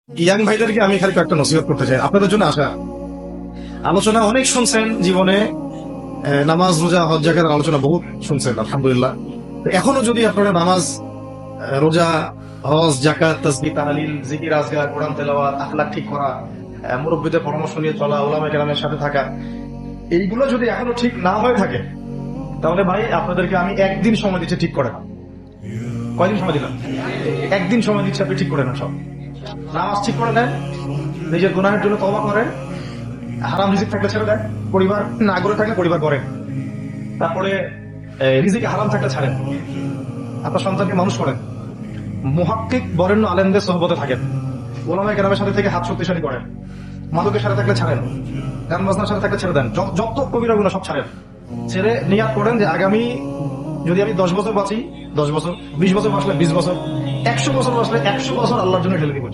Young ভাইদেরকে আমি খালি একটা নসিহত করতে চাই, আপনাদের জন্য আসা আলোচনা অনেক শুনছেন জীবনে, নামাজ রোজা হজ জাকাতের আলোচনা বহুত শুনছেন আলহামদুলিল্লাহ। তো এখনো যদি আপনারা নামাজ, রোজা, হজ, জাকাত, তাসবিহ, তাহলিল, জিকির, আজকার, কোরআন তেলাওয়াত, আখলাক ঠিক করা, মুরব্বীদের পরামর্শ নিয়ে চলা, উলামায়ে কেরামের সাথে থাকা, এইগুলো যদি এখনো ঠিক না হয়ে থাকে, তাহলে ভাই আপনাদেরকে আমি একদিন সময় দিচ্ছি ঠিক করে নাও। কয়দিন সময় দিলাম? একদিন সময় দিচ্ছি, আপনি ঠিক করে নেন সব। নামাজ ঠিক করে দেন, নিজের গুনাহের জন্য তওবা করেন, হারাম রিজিক থাকলে ছেড়ে দেন, পরিবার না করে থাকলে পরিবার করেন, তারপরে রিজিক হারাম থাকলে ছাড়েন, আপনার সন্তানকে মানুষ করেন, মুহাক্কিক বরেণ্য আলেমদের সোহবতে থাকেন, ওলামায়ে কেরামের সাথে থেকে হাত শক্তিশালী করেন, মাদকের সাথে থাকলে ছাড়েন, গান বাজনার সাথে থাকলে ছেড়ে দেন, যত কবিরা গুনাহ সব ছাড়েন। ছেড়ে নিয়াত করেন যে আগামী যদি আমি 10 বছর বাঁচি 10 বছর, 20 বছর বাঁচলে 20 বছর, 100 বছর বাঁচলে 100 বছর আল্লাহর জন্য ঢেলে দিব।